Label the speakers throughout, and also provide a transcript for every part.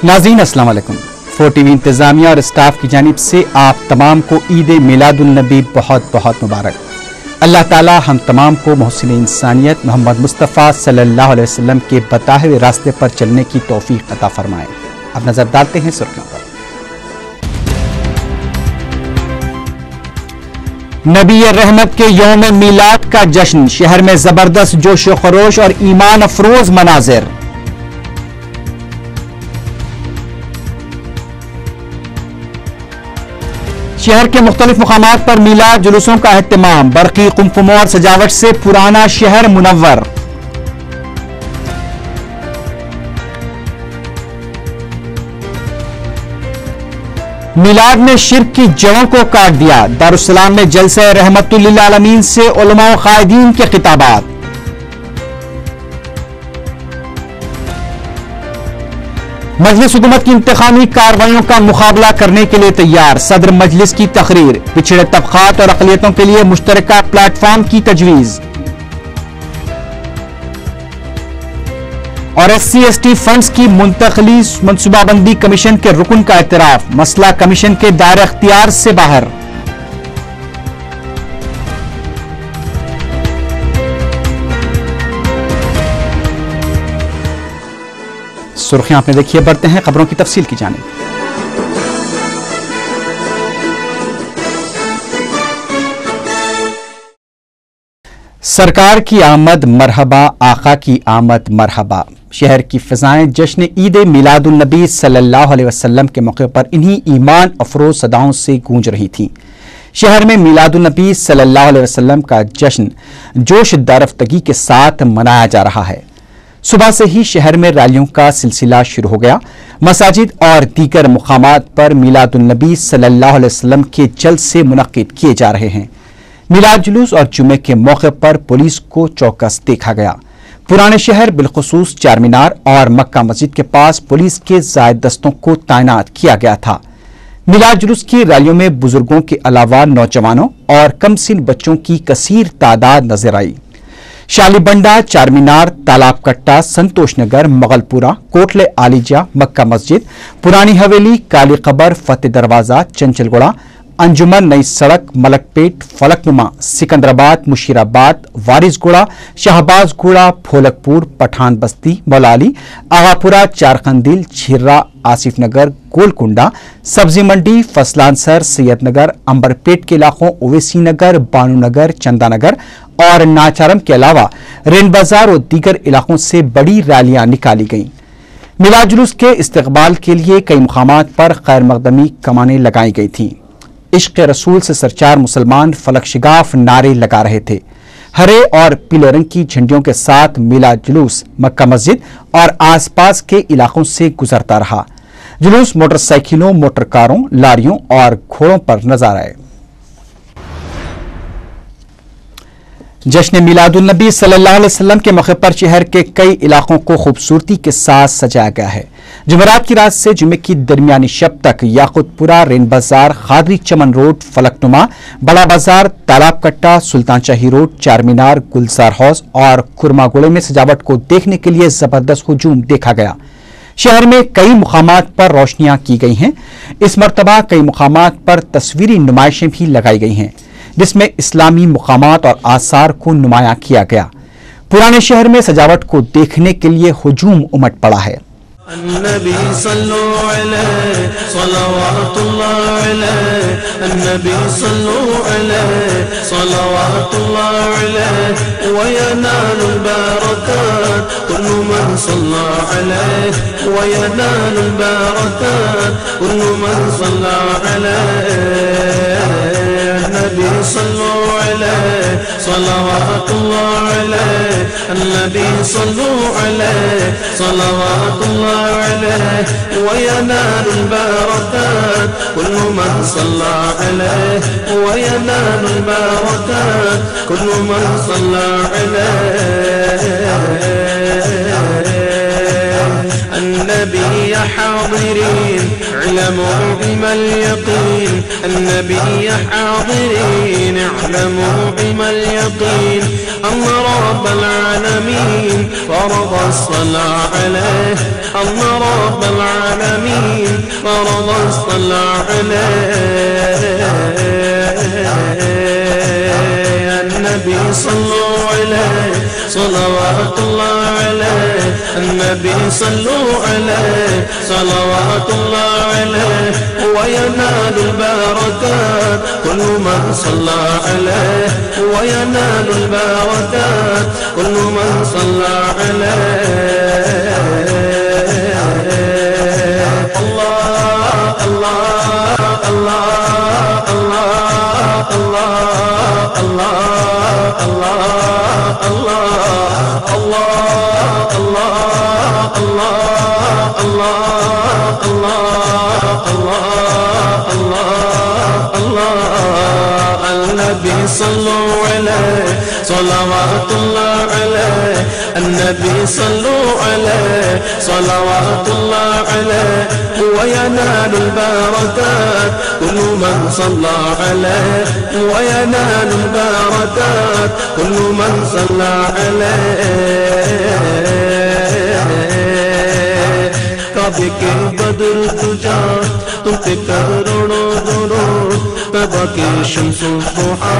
Speaker 1: ناظرین السلام علیکم۔ 4TV انتظامیہ اور اسٹاف کی جانب سے آپ تمام کو عید میلاد النبی بہت بہت مبارک۔ اللہ تعالی ہم تمام کو محسن انسانیت محمد مصطفیٰ صلی اللہ علیہ وسلم کے بتائے ہوئے راستے پر چلنے کی توفیق عطا فرمائے۔ اب نظر ڈالتے ہیں سرخیوں پر۔ نبی رحمت کے یوم میلاد کا جشن، شہر میں زبردست جوش و خروش اور ایمان افروز مناظر۔ شہر کے مختلف مقامات پر میلاد جلوسوں کا اہتمام، برقی قمقموں اور سجاوٹ سے پرانا شہر منور۔ میلاد میں شرک کی جڑوں کو کاٹ دیا، دارالسلام میں جلسہ رحمت للعالمین سے علماء و قائدین کے خطابات۔ مجلس حکومت کی انتخابی کارروائیوں کا مقابلہ کرنے کے لیے تیار، صدر مجلس کی تقریر، پچھڑے طبقات اور اقلیتوں کے لیے مشترکہ پلیٹ فارم کی تجویز۔ اور SC/ST فنڈز کی منتقلی منصوبہ بندی کمیشن کے رکن کا اعتراف، مسئلہ کمیشن کے دائرہ اختیار سے باہر۔ سرخیاں آپ نے دیکھیے، بڑھتے ہیں خبروں کی تفصیل کی جانب۔ سرکار کی آمد مرحبا، آقا کی آمد مرحبا۔ شہر کی فضائیں جشن عید میلاد النبی صلی اللہ علیہ وسلم کے موقع پر انہی ایمان افروز صداؤں سے گونج رہی تھیں۔ شہر میں میلاد النبی صلی اللہ علیہ وسلم کا جشن جوش دارفتگی کے ساتھ منایا جا رہا ہے۔ صبح سے ہی شہر میں ریلیوں کا سلسلہ شروع ہو گیا۔ مساجد اور دیگر مقامات پر میلاد النبی صلی اللہ علیہ وسلم کے جلسے منعقد کیے جا رہے ہیں۔ میلاد جلوس اور جمعے کے موقع پر پولیس کو چوکس دیکھا گیا۔ پرانے شہر بالخصوص چار مینار اور مکہ مسجد کے پاس پولیس کے زائد دستوں کو تعینات کیا گیا تھا۔ میلاد جلوس کی ریلیوں میں بزرگوں کے علاوہ نوجوانوں اور کم سن بچوں کی کثیر تعداد نظر آئی۔ شالی بنڈا، چار مینار، تالاب کٹا، سنتوش نگر، مغل پورہ، کوٹلے عالیجہ، مکہ مسجد، پرانی حویلی، کالی قبر، فتح دروازہ، چنچل گڑھا، انجمن، نئی سڑک، ملک پیٹ، فلک نما، سکندرآباد، مشیرآباد، وارث گوڑا، شہباز گوڑا، پھولک پور، پٹھان بستی، مولا علی، آغاپورہ، چارقندیل، چھرا، آصف نگر، گولکنڈا، سبزی منڈی، فضلان سر، سید نگر، امبر پیٹ کے علاقوں اویسی نگر، بانو نگر، چندہ نگر اور ناچارم کے علاوہ رین بازار اور دیگر علاقوں سے بڑی ریلیاں نکالی گئیں۔ میلاد جلوس کے استقبال کے لیے کئی مقامات پر خیر مقدمی کمانیں لگائی گئی تھیں۔ عشق رسول سے سرچار مسلمان فلک شگاف نعرے لگا رہے تھے۔ ہرے اور پیلے رنگ کی جھنڈیوں کے ساتھ میلاد جلوس مکہ مسجد اور آس پاس کے علاقوں سے گزرتا رہا۔ جلوس موٹر سائیکلوں، موٹر کاروں، لاریوں اور گھوڑوں پر نظر آئے۔ جشن میلاد النبی صلی اللہ علیہ وسلم کے موقع پر شہر کے کئی علاقوں کو خوبصورتی کے ساتھ سجایا گیا ہے۔ جمعرات کی رات سے جمعے کی درمیانی شب تک یاقوت پورہ، رین بازار، خادری چمن روڈ، فلک نما، بڑا بازار، تالاب کٹا، سلطان شاہی روڈ، چار مینار، گلزار ہاؤس اور کرما گوڑے میں سجاوٹ کو دیکھنے کے لیے زبردست ہجوم دیکھا گیا۔ شہر میں کئی مقامات پر روشنیاں کی گئی ہیں۔ اس مرتبہ کئی مقامات پر تصویری نمائشیں بھی لگائی گئی ہیں، جس میں اسلامی مقامات اور آثار کو نمایاں کیا گیا۔ پرانے شہر میں سجاوٹ کو دیکھنے کے لیے ہجوم امٹ پڑا ہے۔
Speaker 2: النبی صلو علیہ صلوات اللہ علیہ، النبی صلو علیہ صلوات اللہ علیہ، وینال البرکات کل من صلی علیہ، وینال البرکات کل من صلی علیہ، النبی صلو علیہ صلوات اللہ علیہ، النبی صلو علیہ صلوات اللہ علیہ، وینال البرکات کل من صلی علیہ، وینال البرکات کل من صلی علیہ۔ النبي يا حاضرين على اعلموا علم اليقين النبي حاضرين اعلموا علم اليقين أن رب العالمين فرض الصلاة عليه أن رب العالمين فرض الصلاة عليه النبي صلوا عليه صلوات الله عليه النبي صلوا عليه صلوات الله عليه وينال البركات كل من صلى عليه وينال البركات كل من صلى عليه الله الله الله الله الله الله الله النبي صلوا عليه صلوات الله عليه النبي صلوا عليه صلوات الله عليه وينال البركات كل من صلى عليه وينال البركات كل من صلى عليه کعبے کے بدر تجا تم پہ کروڑوں درود کعبہ کے شمس و ضحا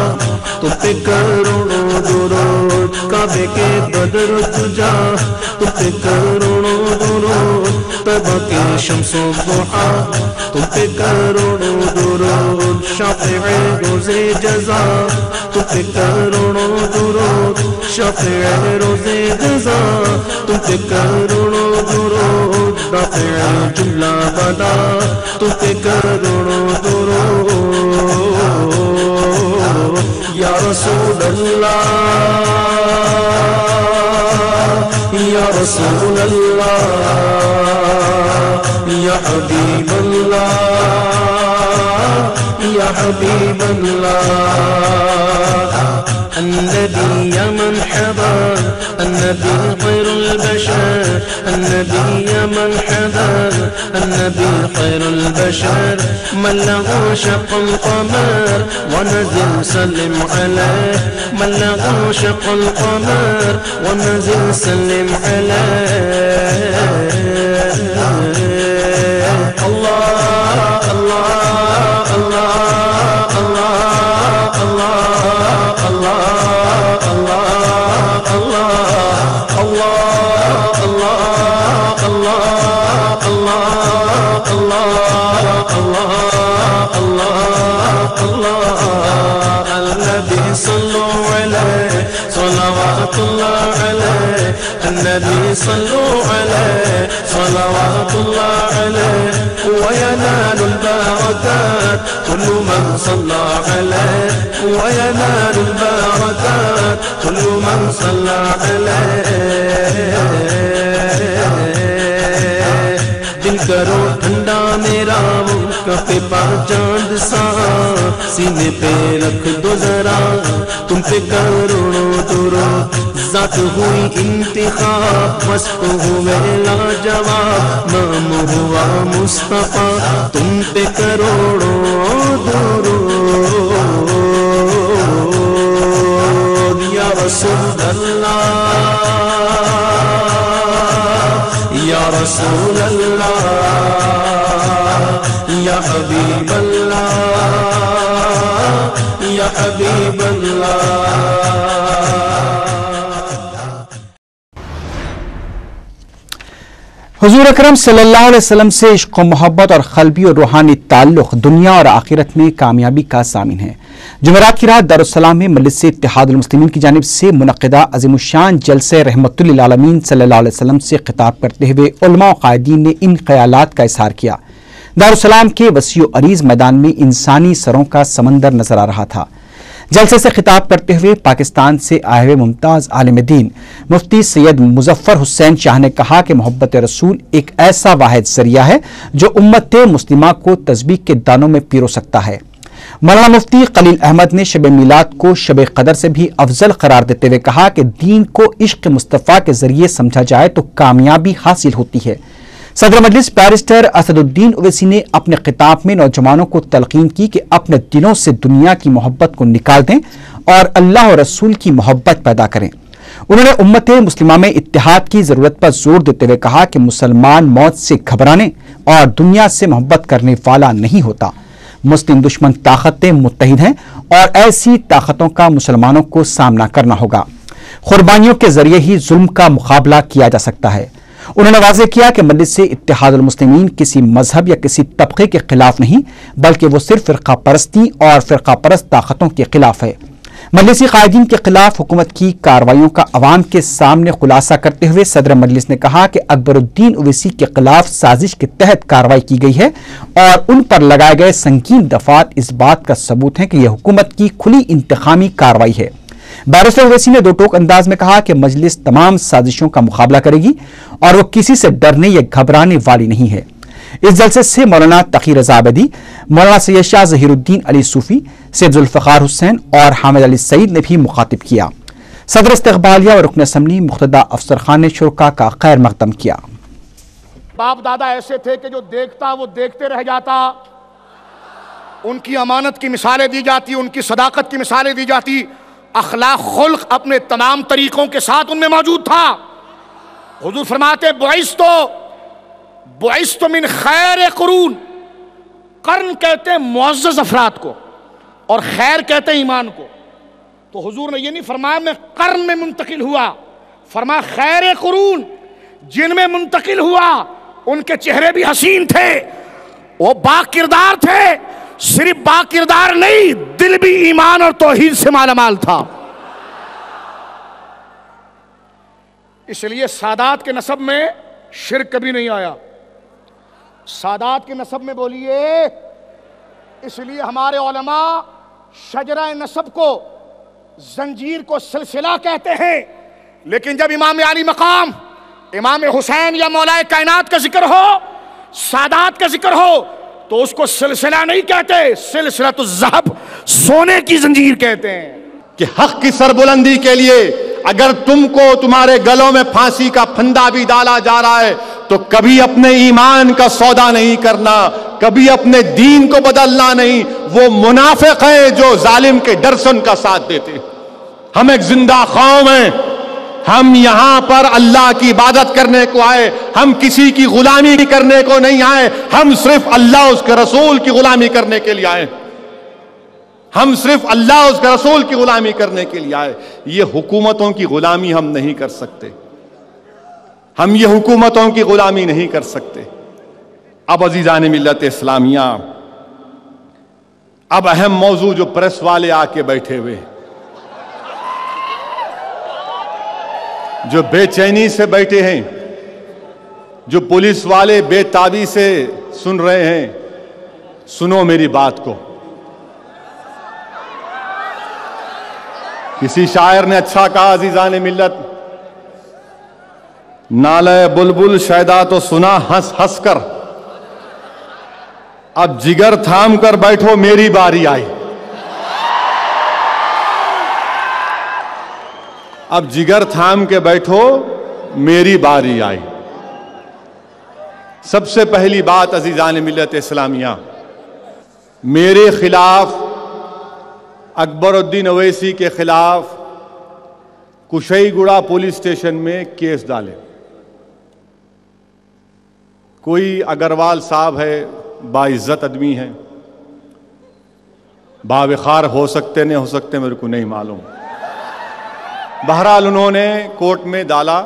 Speaker 2: تم پہ کروڑوں درود کعبے کے بدر تجا تم پہ کروڑوں درود کعبہ کے شمس و ضحا تم پہ کروڑوں درود شافع روز جزا تم پہ کروڑوں درود شافع روز جزا تم پہ کروڑوں درود رافع جملہ بدا تم پہ کروڑوں درود یا رسول اللہ یا رسول اللہ یا حبیب اللہ یا حبیب اللہ النبي يا مرحبا النبي خير البشر النبي يا مرحبا النبي خير البشر من له شق القمر ونزل سلم عليه من له شق القمر ونزل سلم عليه الله الله الله النبي صلوا عليه صلوات الله عليه النبي صلوا عليه صلوات الله عليه وينال البركات كل من صلى عليه وينال البركات كل من صلى عليه دل کرو ٹھنڈا میرا وہ کپے پا چاند سا سینے پہ رکھ دو ذرا تم پہ کروڑوں درود ذات ہوئی انتخاب وصف ہوئے لاجواب نام ہوا مصطفیٰ تم پہ کروڑوں درود یا رسول اللہ یا رسول اللہ یا حبیب اللہ یا حبیب اللہ
Speaker 1: حضور اکرم صلی اللہ علیہ وسلم سے عشق و محبت اور قلبی اور روحانی تعلق دنیا اور آخرت میں کامیابی کا ضامن ہے۔ جمعرات کی رات دارالسلام میں مجلس اتحاد المسلمین کی جانب سے منعقدہ عظیم الشان جلسہ رحمت للعالمین صلی اللہ علیہ وسلم سے خطاب کرتے ہوئے علماء و قائدین نے ان خیالات کا اظہار کیا۔ دارالسلام کے وسیع و عریض میدان میں انسانی سروں کا سمندر نظر آ رہا تھا۔ جلسے سے خطاب کرتے ہوئے پاکستان سے آئے ہوئے ممتاز عالم دین مفتی سید مظفر حسین شاہ نے کہا کہ محبت رسول ایک ایسا واحد ذریعہ ہے جو امت مسلمہ کو تسبیح کے دانوں میں پیرو سکتا ہے۔ مولانا مفتی خلیل احمد نے شب میلاد کو شب قدر سے بھی افضل قرار دیتے ہوئے کہا کہ دین کو عشق مصطفیٰ کے ذریعے سمجھا جائے تو کامیابی حاصل ہوتی ہے۔ صدر مجلس بیرسٹر اسدالدین اویسی نے اپنے خطاب میں نوجوانوں کو تلقین کی کہ اپنے دلوں سے دنیا کی محبت کو نکال دیں اور اللہ اور رسول کی محبت پیدا کریں۔ انہوں نے امت مسلمہ میں اتحاد کی ضرورت پر زور دیتے ہوئے کہا کہ مسلمان موت سے گھبرانے اور دنیا سے محبت کرنے والا نہیں ہوتا۔ مسلم دشمن طاقتیں متحد ہیں اور ایسی طاقتوں کا مسلمانوں کو سامنا کرنا ہوگا۔ قربانیوں کے ذریعے ہی ظلم کا مقابلہ کیا جا سکتا ہے۔ انہوں نے واضح کیا کہ مجلس اتحاد المسلمین کسی مذہب یا کسی طبقے کے خلاف نہیں، بلکہ وہ صرف فرقہ پرستی اور فرقہ پرست طاقتوں کے خلاف ہے۔ مجلسی قائدین کے خلاف حکومت کی کارروائیوں کا عوام کے سامنے خلاصہ کرتے ہوئے صدر مجلس نے کہا کہ اکبر الدین اویسی کے خلاف سازش کے تحت کارروائی کی گئی ہے اور ان پر لگائے گئے سنگین دفعات اس بات کا ثبوت ہے کہ یہ حکومت کی کھلی انتقامی کارروائی ہے۔ بیرسٹر اویسی نے دو ٹوک انداز میں کہا کہ مجلس تمام سازشوں کا مقابلہ کرے گی اور وہ کسی سے ڈرنے یا گھبرانے والی نہیں ہے۔ اس جلسے سے مولانا تقی رضا عابدی، مولانا سید شاہ ظہیر الدین علی صوفی، سید ذوالفقار حسین اور حامد علی سعید نے بھی مخاطب کیا۔ صدر استقبالیہ اور رکن اسمبلی مقتدیٰ افسر خان نے شرکاء کا خیر مقدم کیا۔
Speaker 3: باپ دادا ایسے تھے کہ جو دیکھتا وہ دیکھتے رہ جاتا، ان کی امانت کی مثالیں دی جاتی، ان کی صداقت کی مثالیں دی جاتی، اخلاق خلق اپنے تمام طریقوں کے ساتھ ان میں موجود تھا۔ حضور فرماتے بعثت من خیر قرون، قرن کہتے ہیں معزز افراد کو اور خیر کہتے ہیں ایمان کو۔ تو حضور نے یہ نہیں فرمایا میں قرن میں منتقل ہوا، فرمایا خیر قرون، جن میں منتقل ہوا ان کے چہرے بھی حسین تھے، وہ با کردار تھے، صرف با کردار نہیں دل بھی ایمان اور توحید سے مالا مال تھا۔ اس لیے سادات کے نسب میں شرک کبھی نہیں آیا۔ سادات کے نسب میں بولیے، اس لیے ہمارے علماء شجرہ نسب کو، زنجیر کو سلسلہ کہتے ہیں، لیکن جب امام علی مقام، امام حسین یا مولا کائنات کا ذکر ہو، سادات کا ذکر ہو، تو اس کو سلسلہ نہیں کہتے، سلسلۃ الذہب، سونے کی زنجیر کہتے ہیں۔
Speaker 4: کہ حق کی سربلندی کے لیے اگر تم کو تمہارے گلوں میں پھانسی کا پھندا بھی ڈالا جا رہا ہے تو کبھی اپنے ایمان کا سودا نہیں کرنا، کبھی اپنے دین کو بدلنا نہیں۔ وہ منافق ہیں جو ظالم کے ڈر سے ان کا ساتھ دیتے۔ ہم ایک زندہ قوم ہیں، ہم یہاں پر اللہ کی عبادت کرنے کو آئے، ہم کسی کی غلامی کرنے کو نہیں آئے، ہم صرف اللہ اس کے رسول کی غلامی کرنے کے لیے آئے، ہم صرف اللہ اس کے رسول کی غلامی کرنے کے لیے آئے۔ یہ حکومتوں کی غلامی ہم نہیں کر سکتے، ہم یہ حکومتوں کی غلامی نہیں کر سکتے۔ اب عزیزان ملت اسلامیہ، اب اہم موضوع جو پریس والے آ کے بیٹھے ہوئے، جو بے چینی سے بیٹھے ہیں، جو پولیس والے بے تابی سے سن رہے ہیں، سنو میری بات کو۔ کسی شاعر نے اچھا کہا عزیزان ملت، نالے بلبل شیدا تو سنا ہنس ہنس کر، اب جگر تھام کر بیٹھو میری باری آئی۔ اب جگر تھام کے بیٹھو میری باری آئی۔ سب سے پہلی بات عزیزان ملت اسلامیہ، میرے خلاف، اکبر الدین اویسی کے خلاف کشئی گڑا پولیس اسٹیشن میں کیس ڈالے۔ کوئی اگروال صاحب ہے، باعزت آدمی ہے، باوقار ہو سکتے نہیں ہو سکتے میرے کو نہیں معلوم، بہرحال انہوں نے کورٹ میں ڈالا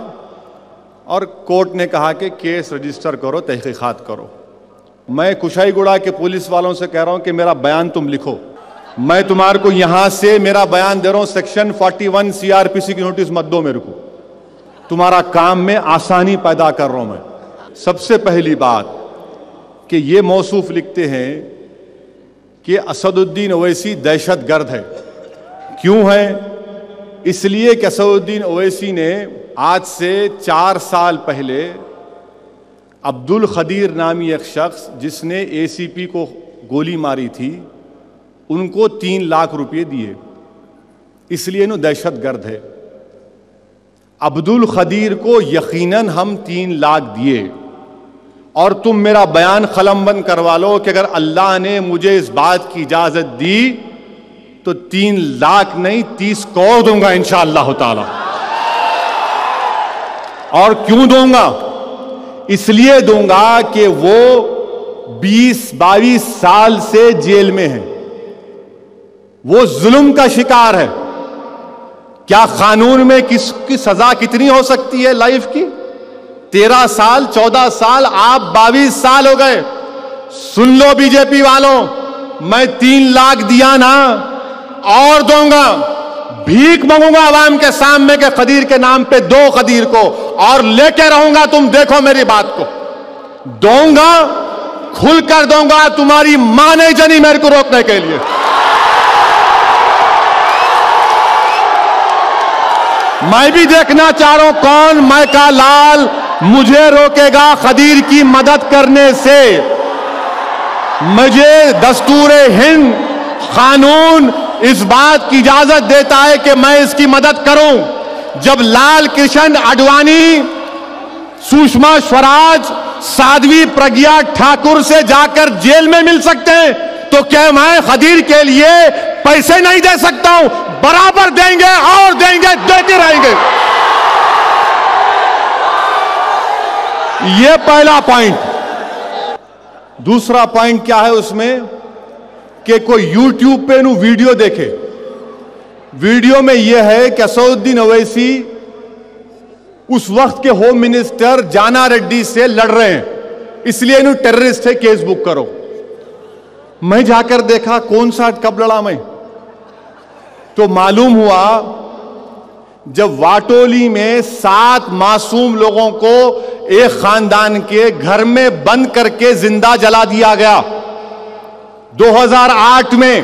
Speaker 4: اور کورٹ نے کہا کہ کیس رجسٹر کرو، تحقیقات کرو۔ میں کشائی گڑا کے پولیس والوں سے کہہ رہا ہوں کہ میرا بیان تم لکھو، میں تمہارے کو یہاں سے میرا بیان دے رہا ہوں، سیکشن 41 CRPC کی نوٹس مت دو میرے کو، تمہارا کام میں آسانی پیدا کر رہا ہوں میں۔ سب سے پہلی بات کہ یہ موصوف لکھتے ہیں کہ اسد الدین اویسی دہشت گرد ہے۔ کیوں ہے؟ اس لیے کہ اسد الدین اویسی نے آج سے 4 سال پہلے عبد القدیر نامی ایک شخص جس نے ACP کو گولی ماری تھی، ان کو 3 لاکھ روپے دیے، اس لیے انہوں دہشت گرد ہے۔ عبد القدیر کو یقیناً ہم 3 لاکھ دیے، اور تم میرا بیان قلم بند کروا لو کہ اگر اللہ نے مجھے اس بات کی اجازت دی تو 3 لاکھ نہیں 30 کروڑ دوں گا انشاءاللہ تعالی. اور کیوں دوں گا؟ اس لیے دوں گا کہ وہ 20-22 سال سے جیل میں ہے, وہ ظلم کا شکار ہے. کیا قانون میں کس کی سزا کتنی ہو سکتی ہے لائف کی؟ 13 سال 14 سال, آپ 22 سال ہو گئے. سن لو بی جے پی والوں, میں 3 لاکھ دیا نا, اور دوں گا. بھیک مانگوں گا عوام کے سامنے کہ قدیر کے نام پہ 2 قدیر کو, اور لے کے رہوں گا. تم دیکھو میری بات کو, دوں گا, کھل کر دوں گا. تمہاری ماں نہیں جنی میرے کو روکنے کے لیے. میں بھی دیکھنا چاہ رہا ہوں کون مائکا لال مجھے روکے گا قدیر کی مدد کرنے سے. مجھے دستور ہند قانون اس بات کی اجازت دیتا ہے کہ میں اس کی مدد کروں. جب لال کرشن اڈوانی, سشما سوراج, سادھوی پرگیا ٹھاکر سے جا کر جیل میں مل سکتے ہیں, تو کیا میں قدیر کے لیے پیسے نہیں دے سکتا ہوں؟ برابر دیں گے اور دیں گے, دیتے رہیں گے. یہ پہلا پوائنٹ. دوسرا پوائنٹ کیا ہے اس میں کہ کوئی یوٹیوب پہ نو ویڈیو دیکھے. ویڈیو میں یہ ہے کہ اسدالدین اویسی اس وقت کے ہوم منسٹر جانا ریڈی سے لڑ رہے ہیں, اس لیے انہوں ٹیررسٹ ہے, کیس بک کرو. میں جا کر دیکھا کون سا کب لڑا میں, تو معلوم ہوا جب واٹولی میں 7 معصوم لوگوں کو ایک خاندان کے گھر میں بند کر کے زندہ جلا دیا گیا. 2008 میں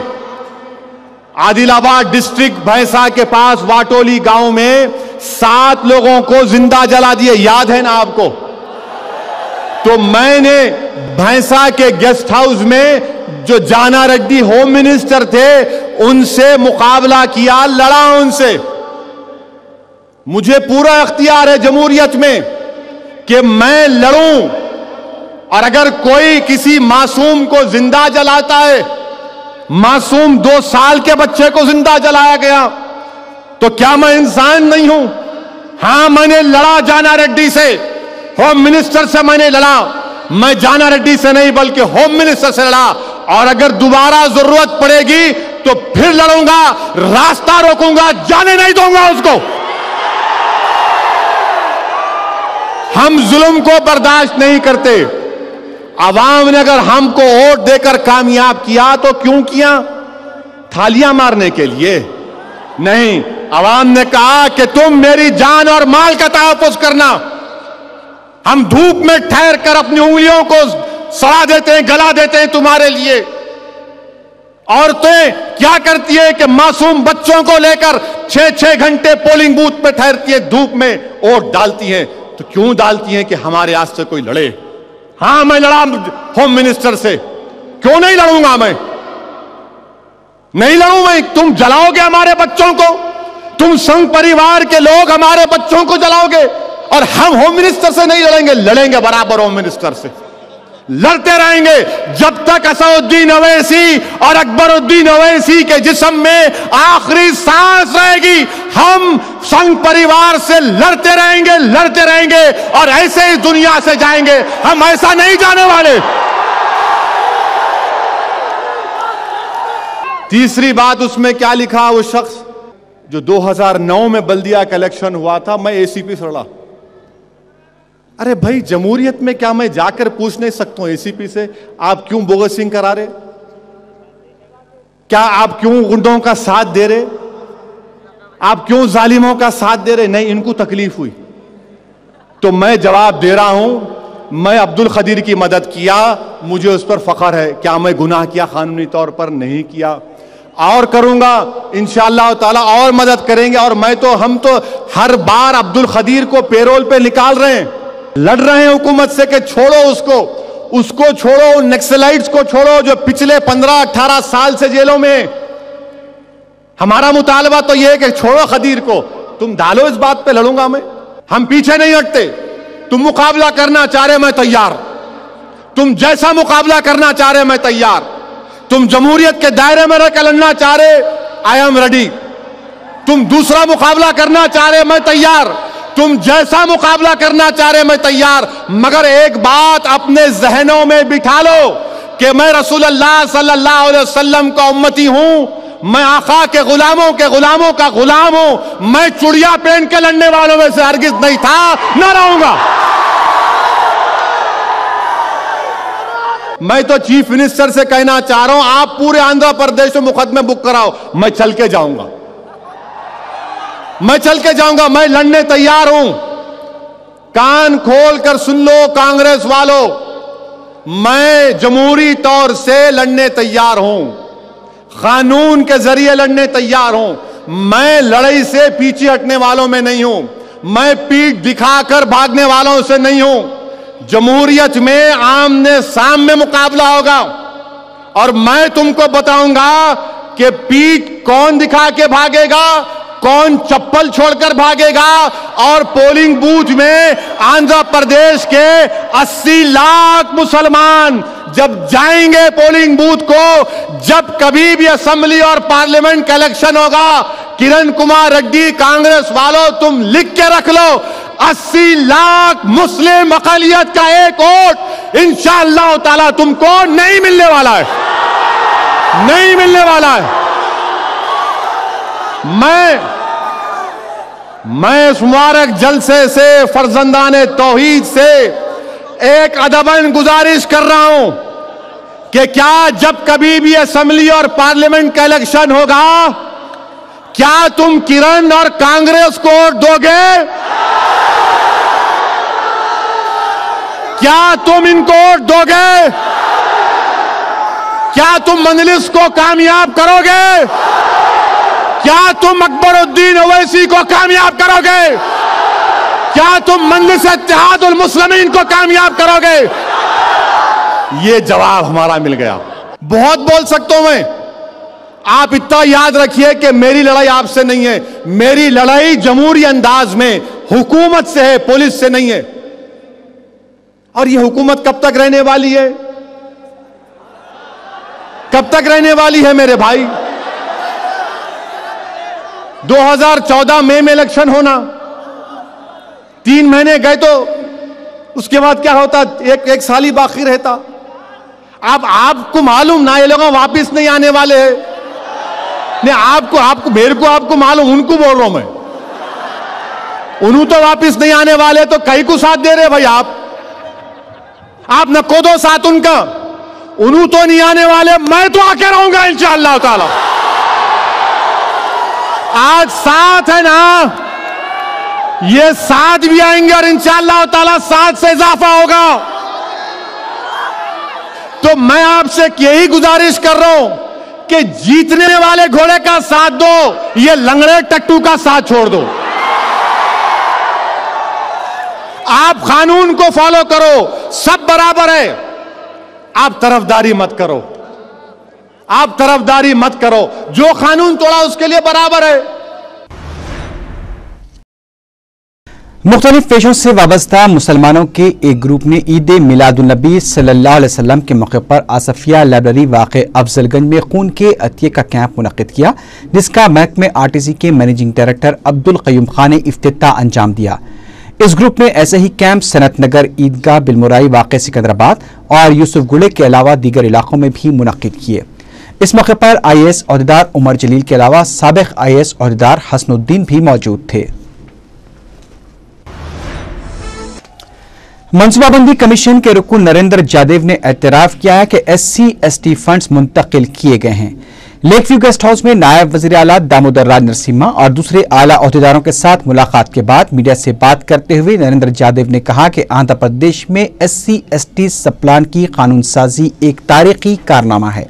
Speaker 4: عادل آباد ڈسٹرکٹ بھینسا کے پاس واٹولی گاؤں میں 7 لوگوں کو زندہ جلا دیے, یاد ہے نا آپ کو؟ تو میں نے بھینسا کے گیسٹ ہاؤس میں جو جانا ریڈی ہوم منسٹر تھے ان سے مقابلہ کیا, لڑا ان سے. مجھے پورا اختیار ہے جمہوریت میں کہ میں لڑوں, اور اگر کوئی کسی معصوم کو زندہ جلاتا ہے, معصوم 2 سال کے بچے کو زندہ جلایا گیا, تو کیا میں انسان نہیں ہوں؟ ہاں, میں نے لڑا جانا ریڈی سے, ہوم منسٹر سے میں نے لڑا. میں جانا ریڈی سے نہیں بلکہ ہوم منسٹر سے لڑا, اور اگر دوبارہ ضرورت پڑے گی تو پھر لڑوں گا, راستہ روکوں گا, جانے نہیں دوں گا اس کو. ہم ظلم کو برداشت نہیں کرتے. عوام نے اگر ہم کو ووٹ دے کر کامیاب کیا تو کیوں کیا؟ تھالیاں مارنے کے لیے نہیں. عوام نے کہا کہ تم میری جان اور مال کا تحفظ کرنا. ہم دھوپ میں ٹھہر کر اپنی انگلیوں کو سڑا دیتے ہیں, گلا دیتے ہیں تمہارے لیے. عورتیں کیا کرتی ہے کہ معصوم بچوں کو لے کر 6 گھنٹے پولنگ بوتھ پہ ٹھہرتی ہے, دھوپ میں ووٹ ڈالتی ہیں. تو کیوں ڈالتی ہیں؟ کہ ہمارے آس سے کوئی لڑے. ہاں, میں لڑا ہوم منسٹر سے, کیوں نہیں لڑوں گا؟ میں نہیں لڑوں. میں تم جلاؤ گے ہمارے بچوں کو, تم سنگ پریوار کے لوگ ہمارے بچوں کو جلاؤ گے, اور ہم ہوم منسٹر سے نہیں لڑیں گے. لڑیں گے برابر ہوم منسٹر سے, لڑتے رہیں گے جب تک اسدالدین اویسی اور اکبر الدین اویسی کے جسم میں آخری سانس رہے گی. ہم سنگ پریوار سے لڑتے رہیں گے, لڑتے رہیں گے, اور ایسے ہی دنیا سے جائیں گے. ہم ایسا نہیں جانے والے. تیسری بات اس میں کیا لکھا؟ وہ شخص جو 2009 میں بلدیہ کا الیکشن ہوا تھا, میں اے سی پی سے لڑا. ارے بھائی, جمہوریت میں کیا میں جا کر پوچھ نہیں سکتا ہوں اے سی پی سے آپ کیوں بوگسنگ کرا رہے؟ کیا آپ کیوں گنڈوں کا ساتھ دے رہے؟ آپ کیوں ظالموں کا ساتھ دے رہے؟ نہیں, ان کو تکلیف ہوئی تو میں جواب دے رہا ہوں. میں عبد القدیر کی مدد کیا, مجھے اس پر فخر ہے. کیا میں گناہ کیا قانونی طور پر؟ نہیں کیا, اور کروں گا انشاءاللہ تعالی, اور مدد کریں گے. اور ہم تو ہر بار عبد القدیر کو پیرول پہ نکال رہے ہیں, لڑ رہے ہیں حکومت سے کہ چھوڑو اس کو چھوڑو, نیکسلائٹس کو چھوڑو جو پچھلے 15-18 سال سے جیلوں میں. ہمارا مطالبہ تو یہ ہے کہ چھوڑو قدیر کو. تم ڈالو اس بات پہ, لڑوں گا میں. ہم پیچھے نہیں ہٹتے. تم مقابلہ کرنا چاہ رہے, میں تیار. تم جیسا مقابلہ کرنا چاہ رہے میں تیار. تم جمہوریت کے دائرے میں رہ کر لڑنا چاہ رہے آئی ایم ریڈی. تم دوسرا مقابلہ کرنا چاہ رہے میں تیار. تم جیسا مقابلہ کرنا چاہ رہے میں تیار. مگر ایک بات اپنے ذہنوں میں بٹھا لو کہ میں رسول اللہ صلی اللہ علیہ وسلم کا امتی ہوں. میں آقا کے غلاموں کا غلام ہوں. میں چڑیا پہن کے لڑنے والوں میں سے ہرگز نہیں تھا، نہ رہوں گا. میں تو چیف منسٹر سے کہنا چاہ رہا ہوں آپ پورے آندھرا پردیش میں مقدمے بک کراؤ، میں چل کے جاؤں گا. میں لڑنے تیار ہوں. کان کھول کر سن لو کانگریس والوں، میں جمہوری طور سے لڑنے تیار ہوں، قانون کے ذریعے لڑنے تیار ہوں. میں لڑائی سے پیچھے ہٹنے والوں میں نہیں ہوں. میں پیٹھ دکھا کر بھاگنے والوں سے نہیں ہوں. جمہوریت میں آمنے سامنے مقابلہ ہوگا اور میں تم کو بتاؤں گا کہ پیٹھ کون دکھا کے بھاگے گا، کون چپل چھوڑ کر بھاگے گا. اور پولنگ بوتھ میں آندھرا پردیش کے 80 لاکھ مسلمان جب جائیں گے پولنگ بوتھ کو، جب کبھی بھی اسمبلی اور پارلیمنٹ کا الیکشن ہوگا، کرن کمار ریڈی کانگریس والوں تم لکھ کے رکھ لو، 80 لاکھ مسلم اقلیت کا ایک ووٹ انشاءاللہ تعالی تم کو نہیں ملنے والا ہے، نہیں ملنے والا ہے. میں اس مبارک جلسے سے فرزندان توحید سے ایک ادباً گزارش کر رہا ہوں کہ کیا جب کبھی بھی اسمبلی اور پارلیمنٹ کا الیکشن ہوگا، کیا تم کرن اور کانگریس کو ووٹ دو گے؟ کیا تم ان کو ووٹ دو گے؟ کیا تم مجلس کو کامیاب کرو گے؟ کیا تم اکبر الدین اویسی کو کامیاب کرو گے؟ کیا تم مجلس اتحاد المسلمین کو کامیاب کرو گے؟ یہ جواب ہمارا مل گیا. بہت بول سکتا ہوں میں. آپ اتنا یاد رکھیے کہ میری لڑائی آپ سے نہیں ہے. میری لڑائی جمہوری انداز میں حکومت سے ہے، پولیس سے نہیں ہے. اور یہ حکومت کب تک رہنے والی ہے؟ کب تک رہنے والی ہے میرے بھائی؟ 2014 مئی میں الیکشن ہونا، 3 مہینے گئے تو اس کے بعد کیا ہوتا؟ ایک سال ہی باقی رہتا. اب آپ کو معلوم نہ یہ لوگ واپس نہیں آنے والے ہیں. نہیں آپ کو معلوم، ان کو بول رہا ہوں میں. انہوں تو واپس نہیں آنے والے تو کئی کو ساتھ دے رہے بھائی. آپ نہ کو دو ساتھ ان کا. انہوں تو نہیں آنے والے، میں تو آ کے رہوں گا انشاءاللہ تعالی. آج ساتھ ہے نا، یہ ساتھ بھی آئیں گے اور انشاءاللہ تعالی ساتھ سے اضافہ ہوگا. تو میں آپ سے یہی گزارش کر رہا ہوں کہ جیتنے والے گھوڑے کا ساتھ دو، یہ لنگڑے ٹٹو کا ساتھ چھوڑ دو. آپ قانون کو فالو کرو، سب برابر ہے. آپ طرفداری مت کرو، آپ طرفداری مت کرو. جو قانون توڑا اس کے لیے برابر ہے.
Speaker 1: مختلف پیشوں سے وابستہ مسلمانوں کے ایک گروپ نے عید میلاد النبی صلی اللہ علیہ وسلم کے موقع پر آصفیہ لائبریری واقع افضل گنج میں خون کے عطیے کا کیمپ منعقد کیا، جس کا محکمہ RTC کے مینیجنگ ڈائریکٹر عبدالقیوم خان نے افتتاح انجام دیا. اس گروپ نے ایسے ہی کیمپ صنعت نگر عیدگاہ بالمرائی واقع سکندرآباد اور یوسف گڑے کے علاوہ دیگر علاقوں میں بھی منعقد کیے. اس موقع پر IAS عہدیدار عمر جلیل کے علاوہ سابق IAS عہدیدار حسن الدین بھی موجود تھے. منصوبہ بندی کمیشن کے رکن نریندر جادیو نے اعتراف کیا ہے کہ SC/ST فنڈز منتقل کیے گئے ہیں. لیک ویو گیسٹ ہاؤس میں نائب وزیر اعلیٰ دامودر راج نرسمہا اور دوسرے اعلیٰ عہدیداروں کے ساتھ ملاقات کے بعد میڈیا سے بات کرتے ہوئے نریندر جادیو نے کہا کہ آندھرا پردیش میں SC/ST سب پلان کی قانون سازی ایک تاریخی کارنامہ ہے.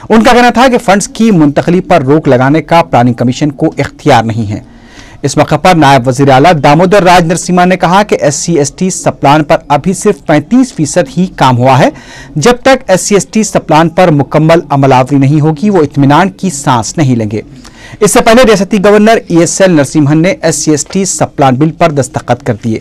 Speaker 1: ان کا کہنا تھا کہ فنڈز کی منتقلی پر روک لگانے کا پلاننگ کمیشن کو اختیار نہیں ہے. اس موقع پر نائب وزیر اعلیٰ دامودر راج نرسمہا نے کہا کہ SC/ST سب پلان پر ابھی صرف 35% ہی کام ہوا ہے. جب تک SC/ST سب پلان پر مکمل عمل آوری نہیں ہوگی وہ اطمینان کی سانس نہیں لیں گے. اس سے پہلے ریاستی گورنر ESL نرسمہن نے SC/ST سب پلان بل پر دستخط کر دیے.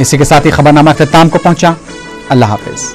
Speaker 1: اسی کے ساتھ ہی خبرنامہ اختتام کو پہنچا. اللہ حافظ.